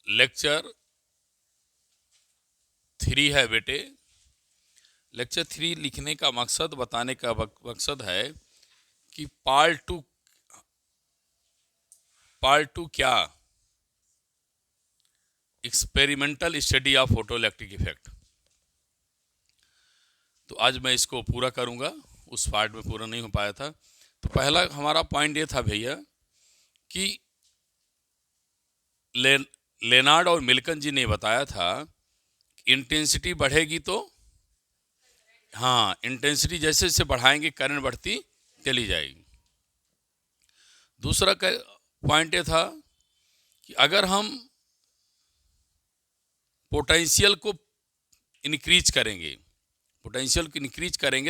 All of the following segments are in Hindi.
लेक्चर 3 है बेटे। लेक्चर 3 लिखने का मकसद, बताने का मकसद है कि पार्ट टू क्या, experimental study of photoelectric effect. तो आज मैं इसको पूरा करूंगा, उस पार्ट में पूरा नहीं हो पाया था। तो पहला हमारा पॉइंट ये था भैया कि लेनार्ड और मिल्कन जी ने बताया था इंटेंसिटी बढ़ेगी तो, हाँ, इंटेंसिटी जैसे जैसे बढ़ाएंगे करंट बढ़ती चली जाएगी। दूसरा पॉइंट ये था कि अगर हम पोटेंशियल को इंक्रीज करेंगे,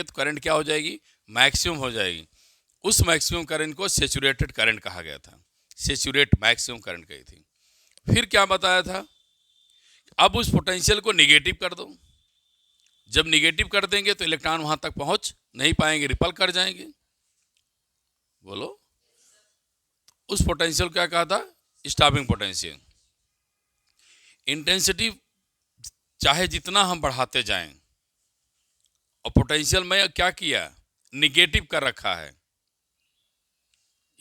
तो करंट क्या हो जाएगी, मैक्सिमम हो जाएगी। उस मैक्सिमम करंट को सेचुरेटेड करंट कहा गया था, सेचुरेट मैक्सिमम करंट कही थी। फिर क्या बताया था, अब उस पोटेंशियल को निगेटिव कर दो। जब निगेटिव कर देंगे तो इलेक्ट्रॉन वहां तक पहुंच नहीं पाएंगे, रिपल कर जाएंगे। बोलो, उस पोटेंशियल क्या कहा था, स्टॉपिंग पोटेंशियल। इंटेंसिटी चाहे जितना हम बढ़ाते जाएं, और पोटेंशियल में क्या किया, निगेटिव कर रखा है।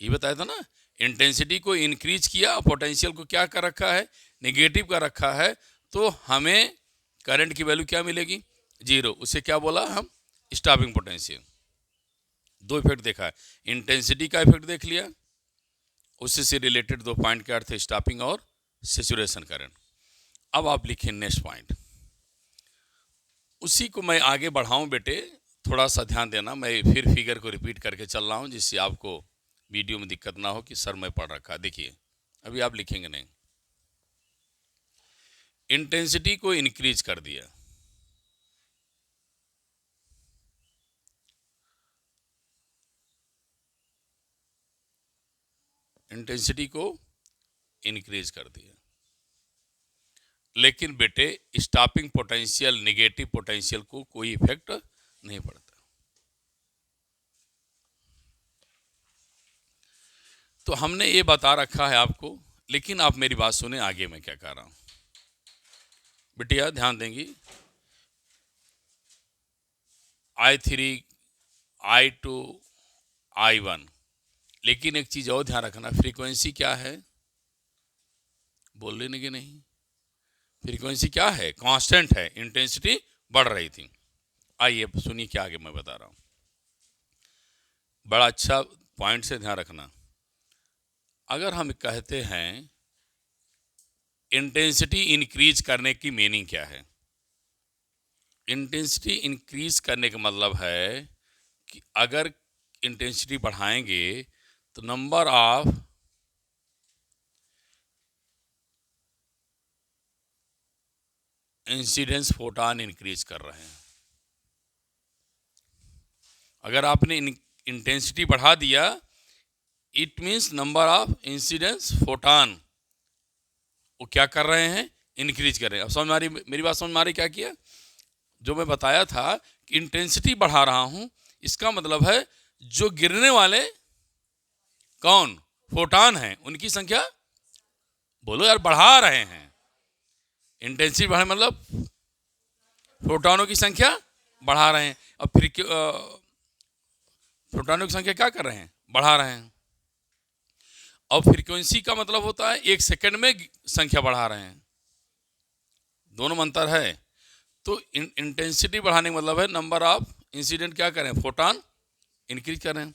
ये बताया था ना, इंटेंसिटी को इंक्रीज किया और पोटेंशियल को क्या कर रखा है, निगेटिव कर रखा है। तो हमें करंट की वैल्यू क्या मिलेगी, 0। उसे क्या बोला हम, स्टॉपिंग पोटेंशियल। दो इफेक्ट देखा है, इंटेंसिटी का इफेक्ट देख लिया, उससे से रिलेटेड दो पॉइंट क्या थे, स्टॉपिंग और सेचुरेशन करंट। अब आप लिखें नेक्स्ट पॉइंट, उसी को मैं आगे बढ़ाऊं बेटे, थोड़ा सा ध्यान देना। मैं फिर फिगर को रिपीट करके चल रहा हूं जिससे आपको वीडियो में दिक्कत ना हो कि सर मैं पढ़ रखा। देखिए अभी आप लिखेंगे नहीं, इंटेंसिटी को इंक्रीज कर दिया, इंटेंसिटी को इंक्रीज कर दिया, लेकिन बेटे स्टॉपिंग पोटेंशियल, निगेटिव पोटेंशियल को कोई इफेक्ट नहीं पड़ता। तो हमने ये बता रखा है आपको, लेकिन आप मेरी बात सुने, आगे मैं क्या कह रहा हूं बिटिया, ध्यान देंगी। I3, I2, I1, लेकिन एक चीज और ध्यान रखना, फ्रीक्वेंसी क्या है, बोल लेने की नहीं, फ्रीक्वेंसी क्या है, कांस्टेंट है, इंटेंसिटी बढ़ रही थी। आइए सुनिए क्या आगे मैं बता रहा हूं, बड़ा अच्छा पॉइंट से ध्यान रखना। अगर हम कहते हैं इंटेंसिटी इंक्रीज करने की मीनिंग क्या है, इंटेंसिटी इंक्रीज करने का मतलब है कि अगर इंटेंसिटी बढ़ाएंगे तो number of incidence photon increase कर रहे हैं। अगर आपने इंटेंसिटी बढ़ा दिया, it means number of incidence photon वो क्या कर रहे हैं, इंक्रीज कर रहे हैं। अब समझ मारी, मेरी बात समझ मारी क्या किया, जो मैं बताया था कि इंटेंसिटी बढ़ा रहा हूं, इसका मतलब है जो गिरने वाले कौन, फोटॉन हैं, उनकी संख्या, बोलो यार, बढ़ा रहे हैं। इंटेंसिटी बढ़ाने मतलब फोटॉनों की संख्या बढ़ा रहे हैं। अब फिर फोटॉनों की संख्या क्या कर रहे हैं, बढ़ा रहे हैं। और फ्रीक्वेंसी का मतलब होता है एक सेकंड में संख्या बढ़ा रहे हैं, दोनों में अंतर है। तो इंटेंसिटी बढ़ाने का मतलब है नंबर ऑफ इंसिडेंट क्या करें, फोटॉन इंक्रीज करें।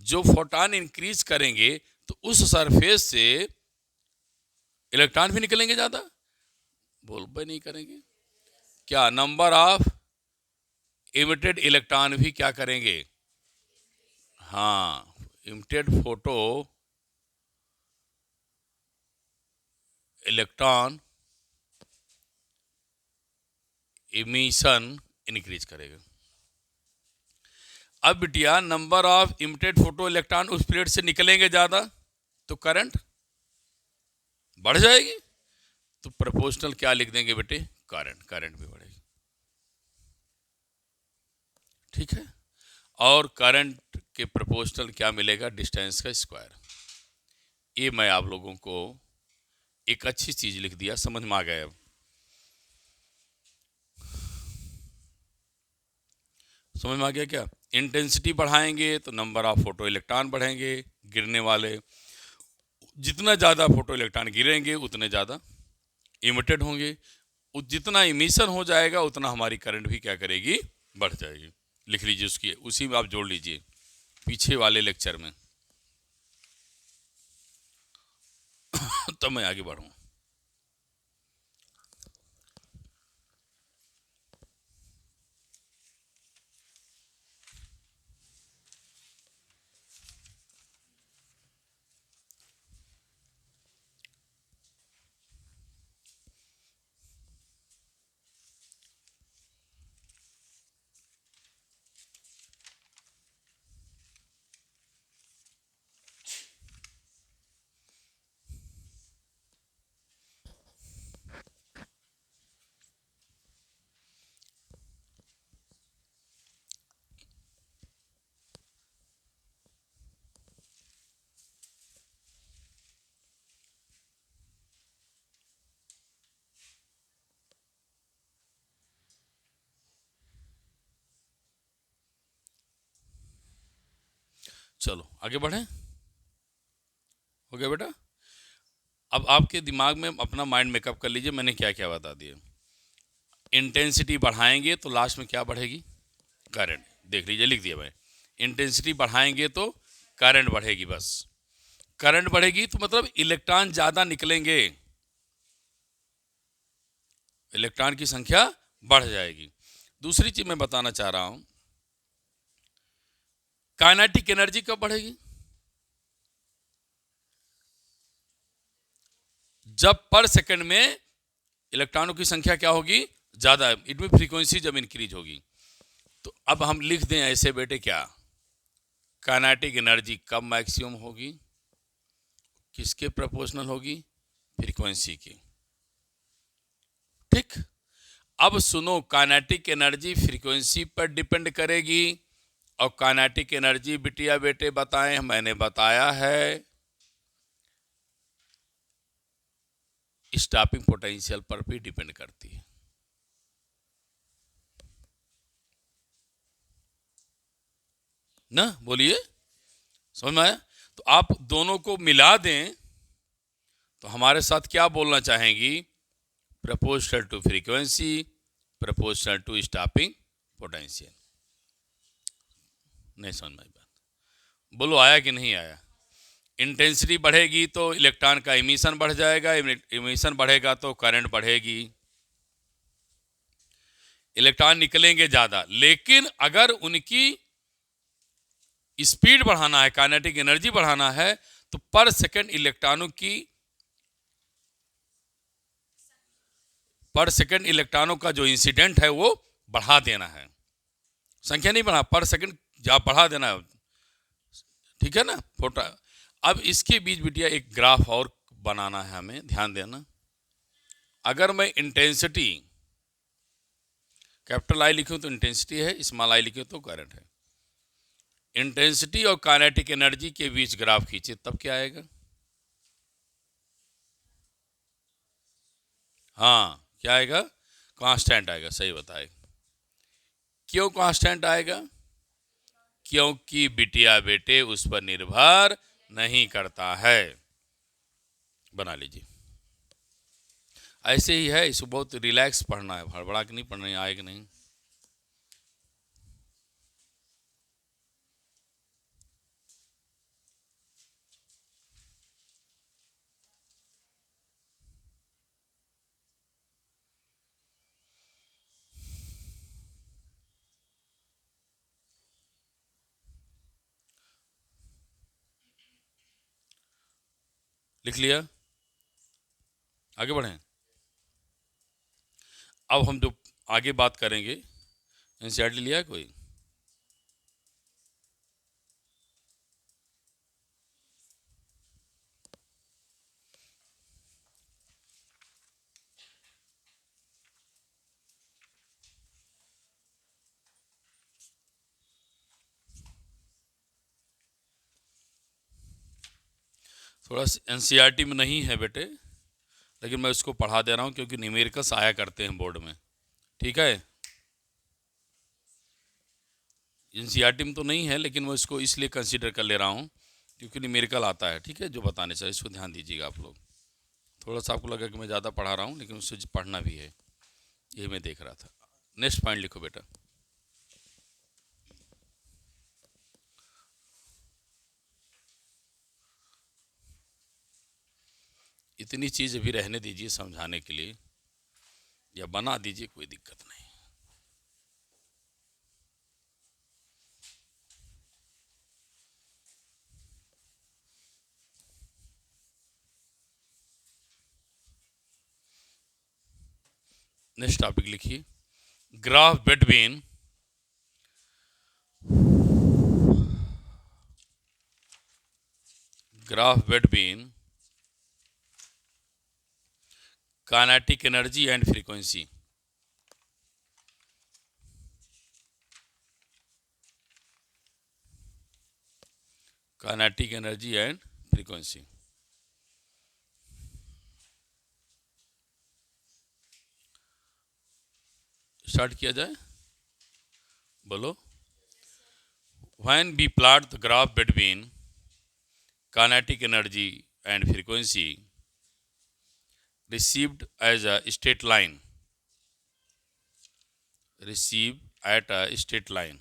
जो फोटॉन इंक्रीज करेंगे तो उस सरफेस से इलेक्ट्रॉन भी निकलेंगे ज्यादा, बोल भाई नहीं करेंगे क्या, नंबर ऑफ इमिटेड इलेक्ट्रॉन भी क्या करेंगे, हाँ, emitted photo electron emission increase करेगा। अब बिटिया number of emitted photo electron उस पीरियड से निकलेंगे ज्यादा तो करंट बढ़ जाएगी। तो प्रोपोर्शनल क्या लिख देंगे बेटे, करंट भी बढ़ेगी, ठीक है। और करंट के प्रोपोर्शनल क्या मिलेगा, डिस्टेंस का स्क्वायर। ये मैं आप लोगों को एक अच्छी चीज लिख दिया, समझ में आ गया अब। समझ में आ गया क्या? इंटेंसिटी बढ़ाएंगे तो नंबर ऑफ फोटो इलेक्ट्रॉन बढ़ेंगे गिरने वाले। जितना ज़्यादा फोटो इलेक्ट्रॉन गिरेंगे उतने ज़्यादा इमिटेड होंगे। जितना इमिशन हो जाएगा उतना हमारी करंट भी क्या करेगी, बढ़ जाएगी। लिख लीजिए उसकी, उसी में आप जोड़ लीजिए पीछे वाले लेक्चर में। तब मैं आगे बढ़ूँ। चलो आगे बढ़ें। हो गया बेटा? अब आपके दिमाग में अपना माइंड मेकअप कर लीजिए, मैंने क्या क्या बता दिया। इंटेंसिटी बढ़ाएंगे तो लास्ट में क्या बढ़ेगी, करंट। देख लीजिए, लिख दिया मैं। इंटेंसिटी बढ़ाएंगे तो करंट बढ़ेगी, बस। करंट बढ़ेगी तो मतलब इलेक्ट्रॉन ज़्यादा निकलेंगे, इलेक्ट्रॉन की संख्या बढ़ जाएगी। दूसरी चीज मैं बताना चाह रहा हूं, काइनेटिक एनर्जी कब बढ़ेगी? जब पर सेकंड में इलेक्ट्रॉनों की संख्या क्या होगी, ज्यादा, इट में फ्रीक्वेंसी जब इंक्रीज होगी। तो अब हम लिख दें ऐसे बेटे, क्या काइनेटिक एनर्जी कब मैक्सिमम होगी, किसके प्रोपोर्शनल होगी, फ्रीक्वेंसी की। ठीक। अब सुनो, काइनेटिक एनर्जी फ्रीक्वेंसी पर डिपेंड करेगी। और काइनेटिक एनर्जी बिटिया बेटे बताएं, मैंने बताया है स्टॉपिंग पोटेंशियल पर भी डिपेंड करती है ना, बोलिए, समझ में आया? तो आप दोनों को मिला दें तो हमारे साथ क्या बोलना चाहेंगी, proportional to frequency, proportional to stopping potential. नहीं समझ में आई बात? बोलो, आया कि नहीं आया? इंटेंसिटी बढ़ेगी तो इलेक्ट्रॉन का इमिशन बढ़ जाएगा, इमिशन बढ़ेगा तो करंट बढ़ेगी, इलेक्ट्रॉन निकलेंगे ज्यादा। लेकिन अगर उनकी स्पीड बढ़ाना है, काइनेटिक एनर्जी बढ़ाना है, तो पर सेकंड इलेक्ट्रॉनों की, पर सेकंड इलेक्ट्रॉनों का जो इंसिडेंट है वो बढ़ा देना है। संख्या नहीं बढ़ा, पर सेकंड जा बढ़ा देना है। ठीक है ना फोटो? अब इसके बीच बिटिया एक ग्राफ और बनाना है हमें, ध्यान देना। अगर मैं इंटेंसिटी कैपिटल आई लिखूं तो इंटेंसिटी है, स्मॉल आई लिखूं तो करंट है। इंटेंसिटी और काइनेटिक एनर्जी के बीच ग्राफ खींचे तब क्या आएगा? हाँ, क्या आएगा? कांस्टेंट आएगा, सही बताए। क्यों कांस्टेंट आएगा? क्योंकि बिटिया बेटे उस पर निर्भर नहीं करता है। बना लीजिए। ऐसे ही है, इसको बहुत रिलैक्स पढ़ना है, हड़बड़ा के नहीं पढ़ना है, आएगा नहीं। लिख लिया? आगे बढ़ें। अब हम जो आगे बात करेंगे, एनसीईआरटी लिया है कोई? थोड़ा एनसीईआरटी में नहीं है बेटे, लेकिन मैं उसको पढ़ा दे रहा हूँ क्योंकि न्यूमेरिकल्स आया करते हैं बोर्ड में। ठीक है, एनसीईआरटी में तो नहीं है, लेकिन मैं इसको इसलिए कंसीडर कर ले रहा हूँ क्योंकि न्यूमेरिकल आता है। ठीक है, जो बताने चाहिए, इसको ध्यान दीजिएगा आप लोग। थोड़ा सा आपको लगा कि मैं ज़्यादा पढ़ा रहा हूँ, लेकिन उससे पढ़ना भी है, ये मैं देख रहा था। नेक्स्ट पॉइंट लिखो बेटा। इतनी चीज़ अभी रहने दीजिए समझाने के लिए, या बना दीजिए, कोई दिक्कत नहीं। नेक्स्ट टॉपिक लिखिए, graph between kinetic energy and frequency. Kinetic energy and frequency. Start किया जाए, बोलो। When we plot the graph between kinetic energy and frequency received as a straight line, received at a straight line,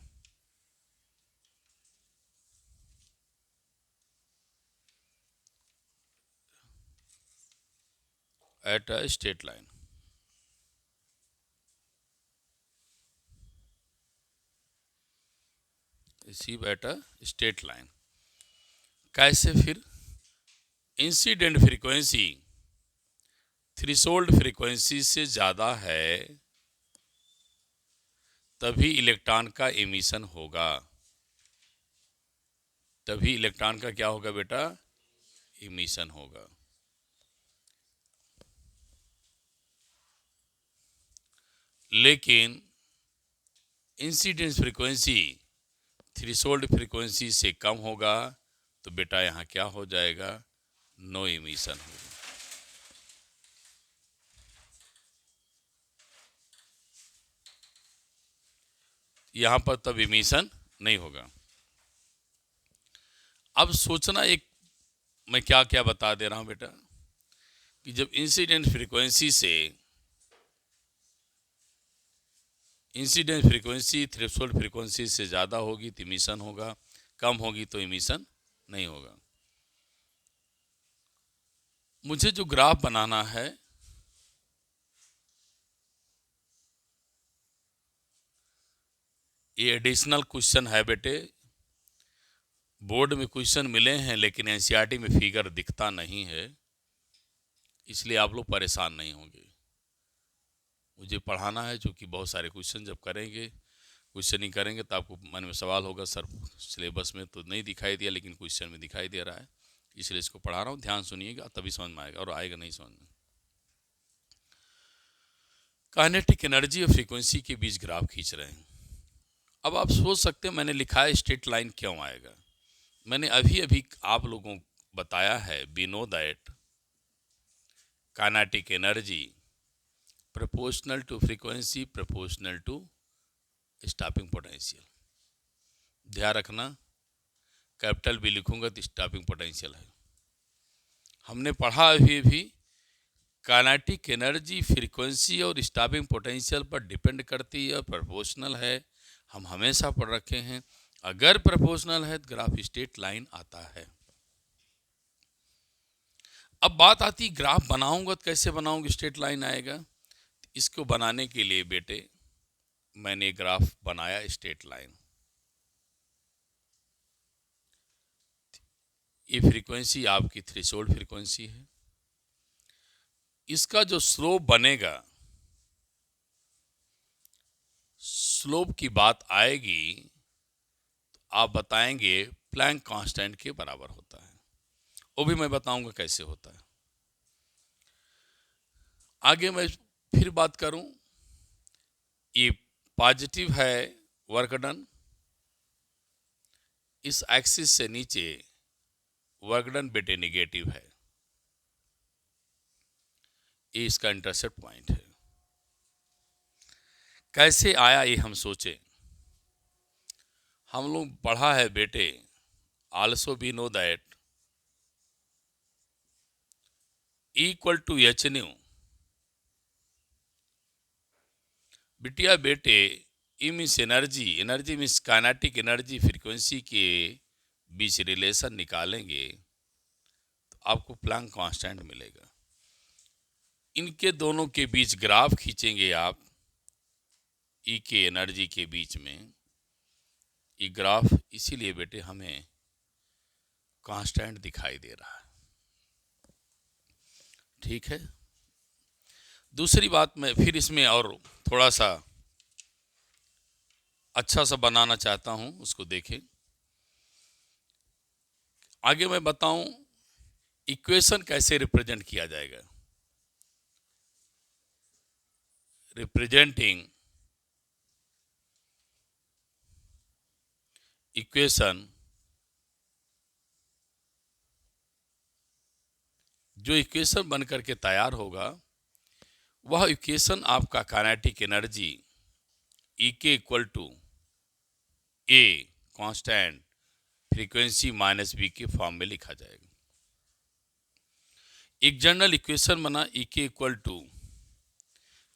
at a straight line, receive at a straight line। कैसे फिर? इंसिडेंट फ्रीक्वेंसी थ्रेशोल्ड फ्रीक्वेंसी से ज़्यादा है तभी इलेक्ट्रॉन का एमिशन होगा। तभी इलेक्ट्रॉन का क्या होगा बेटा? एमिशन होगा। लेकिन इंसिडेंस फ्रीक्वेंसी थ्रेशोल्ड फ्रीक्वेंसी से कम होगा तो बेटा यहाँ क्या हो जाएगा? नो एमिशन होगा। यहाँ पर तब एमिशन नहीं होगा। अब सोचना, एक मैं क्या क्या बता दे रहा हूँ बेटा, कि जब इंसिडेंट फ्रीक्वेंसी थ्रेशोल्ड फ्रीक्वेंसी से ज़्यादा होगी तो एमिशन होगा, कम होगी तो एमिशन नहीं होगा। मुझे जो ग्राफ बनाना है, ये एडिशनल क्वेश्चन है बेटे। बोर्ड में क्वेश्चन मिले हैं लेकिन एनसीईआरटी में फिगर दिखता नहीं है, इसलिए आप लोग परेशान नहीं होंगे। मुझे पढ़ाना है, क्योंकि बहुत सारे क्वेश्चन जब करेंगे, क्वेश्चन ही करेंगे तो आपको मन में सवाल होगा, सर सिलेबस में तो नहीं दिखाई दिया लेकिन क्वेश्चन में दिखाई दे रहा है, इसलिए इसको पढ़ा रहा हूँ। ध्यान सुनिएगा तभी समझ में आएगा, और आएगा नहीं समझ में। काइनेटिक एनर्जी और फ्रीक्वेंसी के बीच ग्राफ खींच रहे हैं। अब आप सोच सकते हैं मैंने लिखा है स्ट्रेट लाइन क्यों आएगा। मैंने अभी अभी आप लोगों को बताया है, we know that kinetic energy proportional to frequency proportional to stopping potential. ध्यान रखना, कैपिटल भी लिखूंगा तो स्टॉपिंग पोटेंशियल है। हमने पढ़ा अभी भी, काइनेटिक एनर्जी फ्रीक्वेंसी और स्टॉपिंग पोटेंशियल पर डिपेंड करती है और प्रोपोर्शनल है, हम हमेशा पढ़ रखे हैं। अगर प्रोपोर्शनल है तो ग्राफ स्ट्रेट लाइन आता है। अब बात आती ग्राफ बनाऊंगा तो कैसे बनाऊंगा स्ट्रेट लाइन आएगा। इसको बनाने के लिए बेटे मैंने ग्राफ बनाया स्ट्रेट लाइन। ये फ्रीक्वेंसी आपकी थ्रेशोल्ड फ्रीक्वेंसी है। इसका जो स्लोप बनेगा, स्लोप की बात आएगी तो आप बताएंगे प्लैंक कांस्टेंट के बराबर होता है। वो भी मैं बताऊंगा कैसे होता है। आगे मैं फिर बात करूं, ये पॉजिटिव है वर्क डन, इस एक्सिस से नीचे वर्क डन बेटे निगेटिव है। ये इसका इंटरसेप्ट पॉइंट है। कैसे आया ये हम सोचे। हम लोग पढ़ा है बेटे, also we know that equal to h nu. बिटिया बेटे, E means energy, energy means kinetic energy, frequency के बीच रिलेशन निकालेंगे तो आपको प्लैंक कांस्टेंट मिलेगा। इनके दोनों के बीच ग्राफ खींचेंगे आप, ई के एनर्जी के बीच में। ये ग्राफ इसीलिए बेटे हमें कांस्टेंट दिखाई दे रहा है। ठीक है। दूसरी बात मैं फिर इसमें और थोड़ा सा अच्छा सा बनाना चाहता हूं, उसको देखें। आगे मैं बताऊं इक्वेशन कैसे रिप्रेजेंट किया जाएगा। रिप्रेजेंटिंग इक्वेशन, जो इक्वेशन बनकर के तैयार होगा वह इक्वेशन आपका काइनेटिक एनर्जी ई के equal to A constant frequency minus B के फॉर्म में लिखा जाएगा। एक जनरल इक्वेशन बना ई के इक्वल टू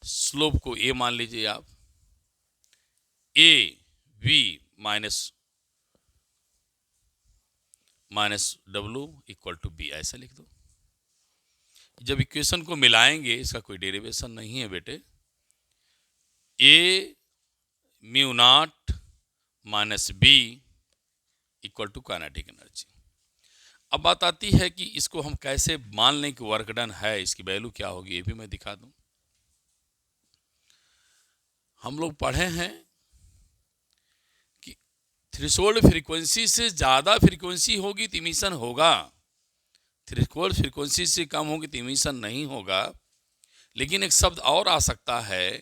स्लोप को ए मान लीजिए आप, A V minus W equal to B, ऐसा लिख दो। जब इक्वेशन को मिलाएंगे, इसका कोई डेरिवेशन नहीं है बेटे, A mu not minus B equal to kinetic energy. अब बात आती है कि इसको हम कैसे मान लें कि वर्क डन है, इसकी वैल्यू क्या होगी, ये भी मैं दिखा दूं। हम लोग पढ़े हैं कि थ्रेशोल्ड फ्रीक्वेंसी से ज़्यादा फ्रीक्वेंसी होगी तो इमिशन होगा, थ्रेशोल्ड फ्रीक्वेंसी से कम होगी तो इमिशन नहीं होगा। लेकिन एक शब्द और आ सकता है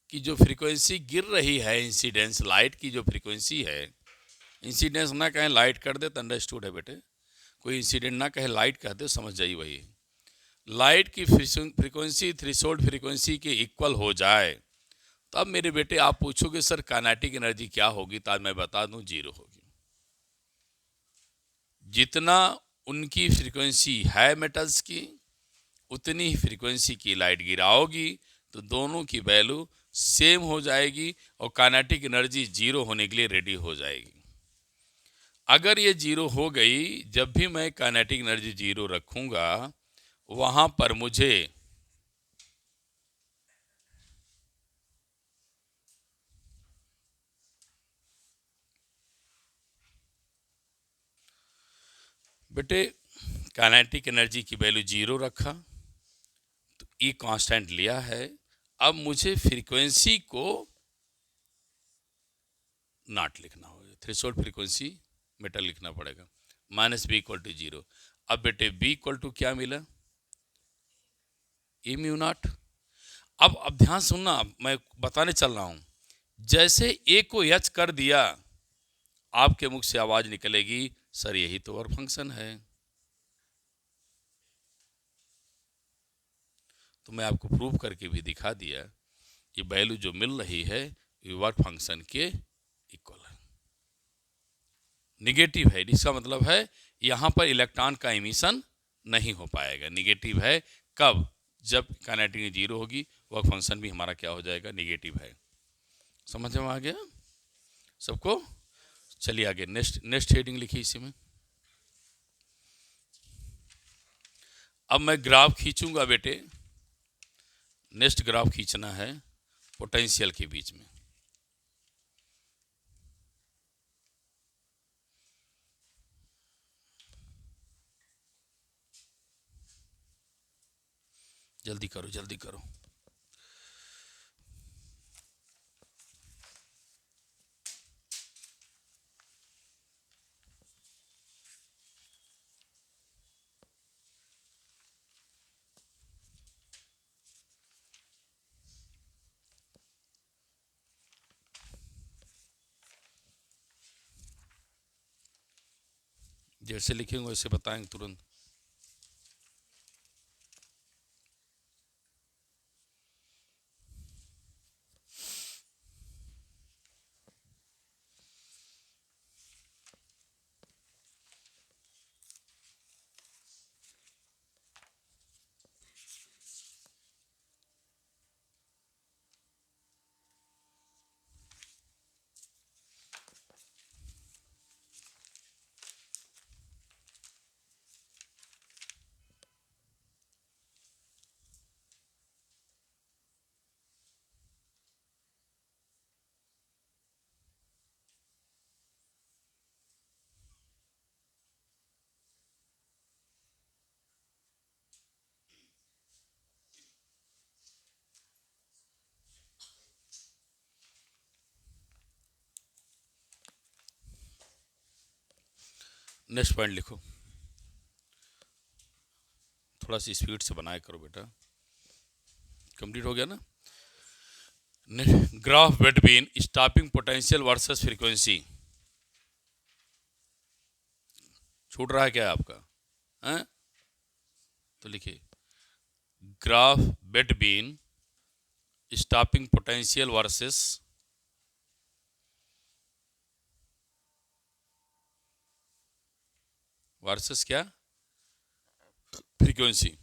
कि जो फ्रीक्वेंसी गिर रही है, इंसिडेंस लाइट की जो फ्रीक्वेंसी है, इंसिडेंस ना कहें लाइट कर दे तो अंडरस्टूड है बेटे, कोई इंसिडेंट ना कहे लाइट कह दे समझ जाइए। वही लाइट की फ्रीक्वेंसी थ्रेशोल्ड फ्रीक्वेंसी के इक्वल हो जाए तब मेरे बेटे आप पूछोगे सर काइनेटिक एनर्जी क्या होगी, तो आज मैं बता दूं जीरो होगी। जितना उनकी फ्रीक्वेंसी है मेटल्स की, उतनी ही फ्रीक्वेंसी की लाइट गिराओगी तो दोनों की वैल्यू सेम हो जाएगी और काइनेटिक एनर्जी जीरो होने के लिए रेडी हो जाएगी। अगर ये जीरो हो गई, जब भी मैं काइनेटिक एनर्जी जीरो रखूंगा वहां पर मुझे बेटे काइनेटिक एनर्जी की वैल्यू जीरो रखा तो ई कांस्टेंट लिया है। अब मुझे फ्रीक्वेंसी को नॉट लिखना होगा, थ्रेशोल्ड फ्रीक्वेंसी मेटल लिखना पड़ेगा, minus B equal to zero. अब बेटे बी इक्वल टू क्या मिला, ए म्यू नॉट। अब ध्यान सुनना, मैं बताने चल रहा हूं। जैसे ए को एच कर दिया, आपके मुख से आवाज निकलेगी सर यही तो वर्क फंक्शन है। तो मैं आपको प्रूव करके भी दिखा दिया कि वैल्यू जो मिल रही है ये वर्क फंक्शन के इक्वल है, निगेटिव है। इसका मतलब है यहां पर इलेक्ट्रॉन का इमिशन नहीं हो पाएगा, निगेटिव है। कब, जब काइनेटिक जीरो होगी, वर्क फंक्शन भी हमारा क्या हो जाएगा, निगेटिव है। समझ में आ गया सबको। चलिए आगे, नेक्स्ट हेडिंग लिखिए इसी में। अब मैं ग्राफ खींचूंगा बेटे, नेक्स्ट ग्राफ खींचना है पोटेंशियल के बीच में। जल्दी करो जल्दी करो। जैसे लिखेंगे वैसे बताएंगे तुरंत। नेक्स्ट पॉइंट लिखो, थोड़ा सी स्पीड से बनाया करो बेटा। कंप्लीट हो गया ना? Graph between stopping potential versus frequency. छूट रहा है क्या आपका? हैं? तो लिखिए graph between stopping potential versus क्या? फ्रीक्वेंसी।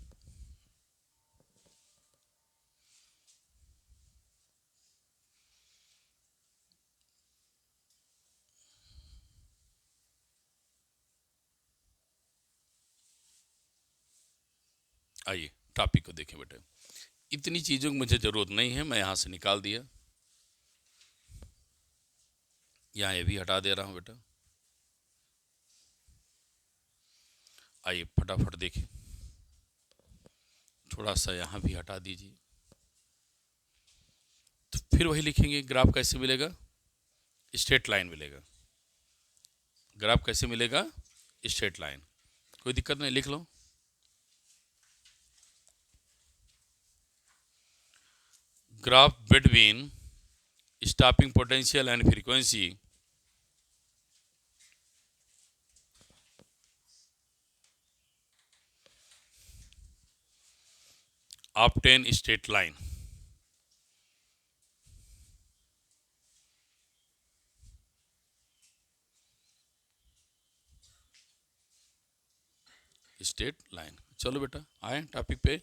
आइए टॉपिक को देखें बेटा। इतनी चीज़ों की मुझे ज़रूरत नहीं है, मैं यहाँ से निकाल दिया, यहाँ ये भी हटा दे रहा हूँ बेटा। आइए फटाफट देखें, थोड़ा सा यहाँ भी हटा दीजिए। तो फिर वही लिखेंगे, ग्राफ कैसे मिलेगा? स्ट्रेट लाइन मिलेगा। ग्राफ कैसे मिलेगा? Straight line. कोई दिक्कत नहीं, लिख लो। Graph between stopping potential and frequency obtain straight line. Straight line. चलो बेटा आए टॉपिक पे।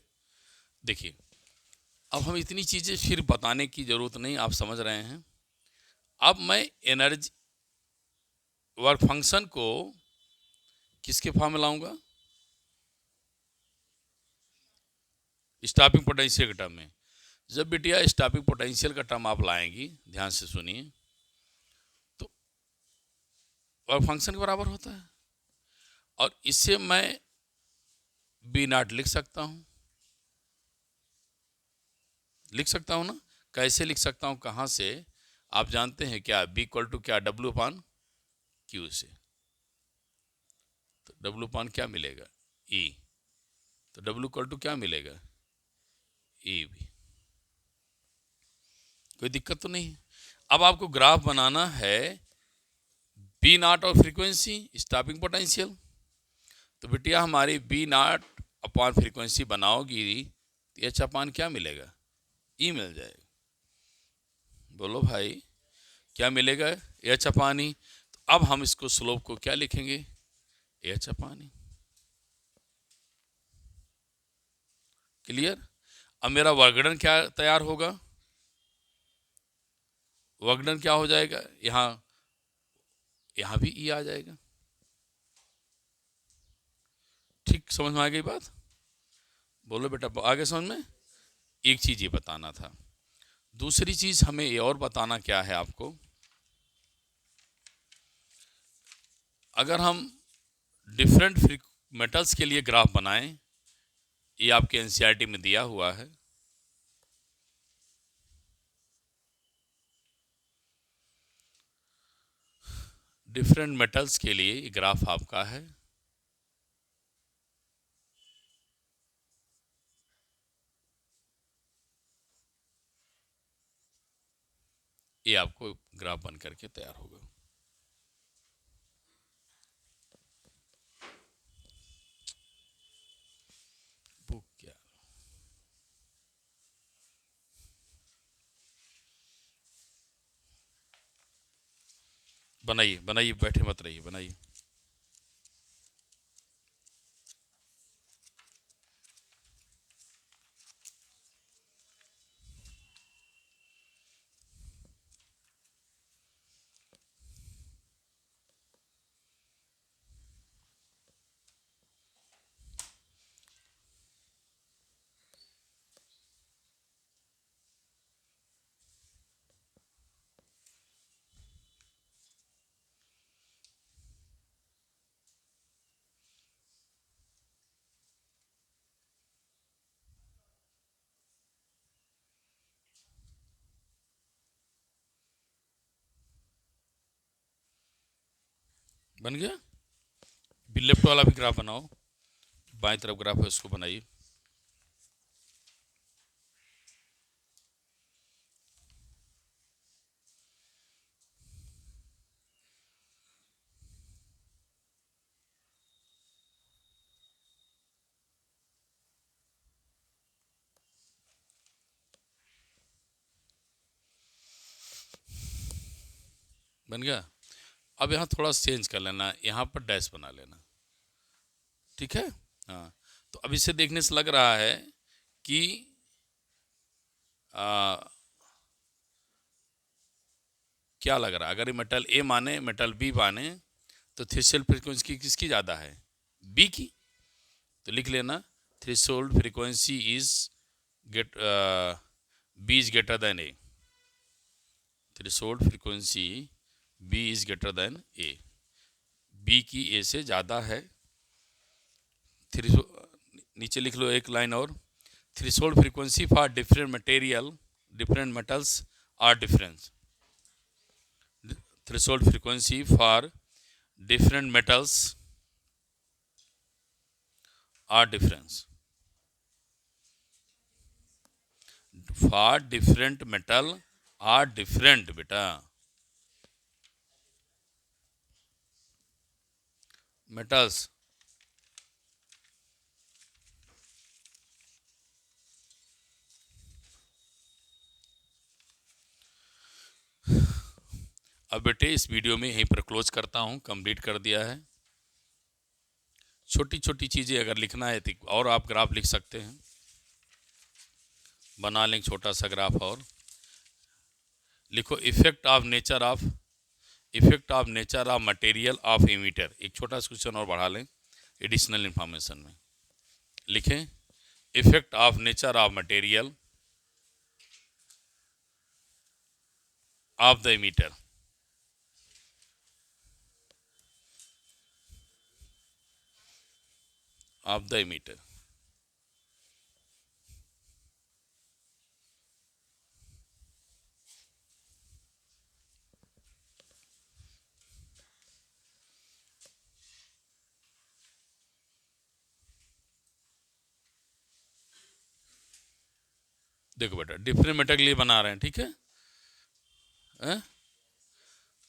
देखिए अब हम इतनी चीज़ें फिर बताने की ज़रूरत नहीं, आप समझ रहे हैं। अब मैं एनर्जी वर्क फंक्शन को किसके फॉर्म में लाऊंगा? स्टॉपिंग पोटेंशियल के टर्म में। जब बिटिया स्टॉपिंग पोटेंशियल का टर्म आप लाएंगी, ध्यान से सुनिए, तो वर्क फंक्शन के बराबर होता है। और इससे मैं बी नॉट लिख सकता हूँ, लिख सकता हूँ ना? कैसे लिख सकता हूँ, कहाँ से? आप जानते हैं क्या? बी इक्वल टू क्या? डब्ल्यू अपान क्यू से। तो डब्ल्यू अपान क्या मिलेगा? ई। तो डब्ल्यू इक्वल टू क्या मिलेगा? ई भी। कोई दिक्कत तो नहीं है। अब आपको ग्राफ बनाना है बी नॉट और फ्रीक्वेंसी स्टॉपिंग पोटेंशियल। तो बिटिया हमारी बी नॉट अपॉन फ्रीक्वेंसी बनाओगी तो एच अपान क्या मिलेगा? ई मिल जाएगा। बोलो भाई क्या मिलेगा? एच अपान ई। तो अब हम इसको स्लोप को क्या लिखेंगे? एच अपान ई। क्लियर? अब मेरा वर्गणन क्या तैयार होगा? वर्गणन क्या हो जाएगा? यहाँ यहाँ भी ई आ जाएगा। ठीक समझ में आ गई बात? बोलो बेटा आगे समझ में। एक चीज ये बताना था। दूसरी चीज हमें ये और बताना क्या है आपको, अगर हम डिफरेंट मेटल्स के लिए ग्राफ बनाएं, ये आपके एनसीईआरटी में दिया हुआ है। डिफरेंट मेटल्स के लिए ये ग्राफ आपका है। ये आपको ग्राफ बन करके तैयार होगा। बुक क्या? बनाइए बनाइए, बैठे मत रहिए, बनाइए। बन गया? फिर लेफ्ट वाला भी ग्राफ बनाओ, बाएं तरफ ग्राफ है उसको बनाइए। बन गया। अब यहाँ थोड़ा चेंज कर लेना, यहाँ पर डैश बना लेना, ठीक है। हाँ, तो अब इसे देखने से लग रहा है कि क्या लग रहा है, अगर ये मेटल ए माने मेटल बी माने तो थ्रेशोल्ड फ्रीक्वेंसी किसकी ज़्यादा है, बी की। तो लिख लेना threshold frequency is B is greater than A. Threshold frequency B is greater than A, B की ए से ज़्यादा है। नीचे लिख लो एक लाइन और, threshold frequency for different material, different metals are different. Threshold frequency for different metals are different. For different metal are different बेटा, metals। अब बेटे इस वीडियो में यहीं पर क्लोज करता हूँ, कंप्लीट कर दिया है। छोटी छोटी चीज़ें अगर लिखना है तो और आप ग्राफ लिख सकते हैं, बना लें छोटा सा ग्राफ और लिखो effect of nature of material of emitter. एक छोटा सा क्वेश्चन और बढ़ा लें एडिशनल इंफॉर्मेशन में, लिखें effect of nature of material of the emitter. Of the emitter. देखो बेटा डिफरेंट मेटल के लिए बना रहे हैं, ठीक है,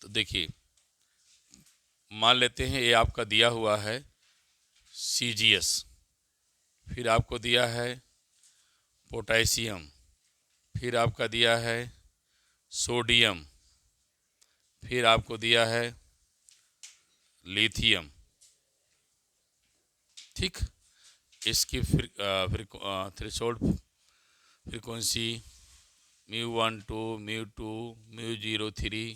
तो देखिए मान लेते हैं ये आपका दिया हुआ है CgS, फिर आपको दिया है पोटेशियम, फिर आपका दिया है सोडियम, फिर आपको दिया है लिथियम, ठीक। इसकी थ्रेशोल्ड फ्रीक्वेंसी μ1 2 μ2 μ03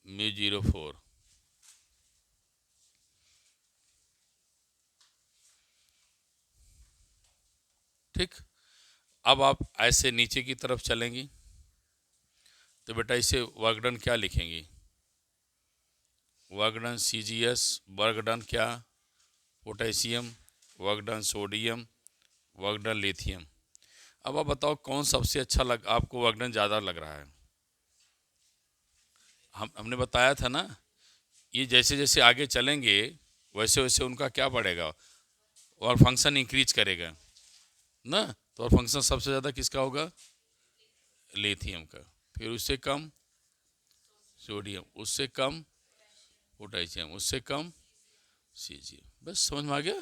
μ04। ठीक, अब आप ऐसे नीचे की तरफ चलेंगी तो बेटा इसे वर्क डन क्या लिखेंगी, work done CgS, work done क्या potassium, work done sodium, work done lithium. अब आप बताओ कौन सबसे अच्छा आपको वर्क डन ज़्यादा लग रहा है। हमने बताया था ना, ये जैसे जैसे आगे चलेंगे वैसे वैसे उनका क्या बढ़ेगा, और फंक्शन इंक्रीज करेगा ना। तो और फंक्शन सबसे ज़्यादा किसका होगा, लिथियम का, फिर उससे कम सोडियम, उससे कम पोटेशियम, उससे कम CgS। बस समझ में आ गया।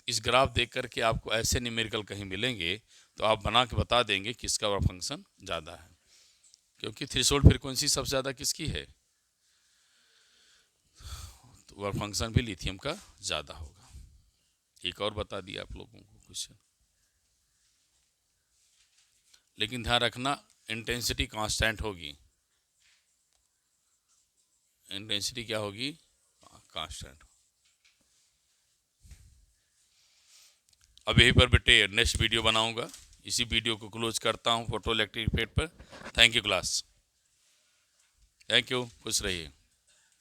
इस ग्राफ देख करके आपको ऐसे न्यूमेरिकल कहीं मिलेंगे तो आप बना के बता देंगे किसका वर्क फंक्शन ज़्यादा है, क्योंकि थ्रेशोल्ड फ्रीक्वेंसी सबसे ज़्यादा किसकी है, तो वर्क फंक्शन भी लिथियम का ज़्यादा होगा। एक और बता दिया आप लोगों को क्वेश्चन, लेकिन ध्यान रखना इंटेंसिटी कांस्टेंट होगी। इंटेंसिटी क्या होगी, कांस्टेंट। अब यहीं पर बेटे नेक्स्ट वीडियो बनाऊंगा, इसी वीडियो को क्लोज करता हूं फोटो इलेक्ट्रिक इफेक्ट पर। Thank you class, thank you, खुश रहिए।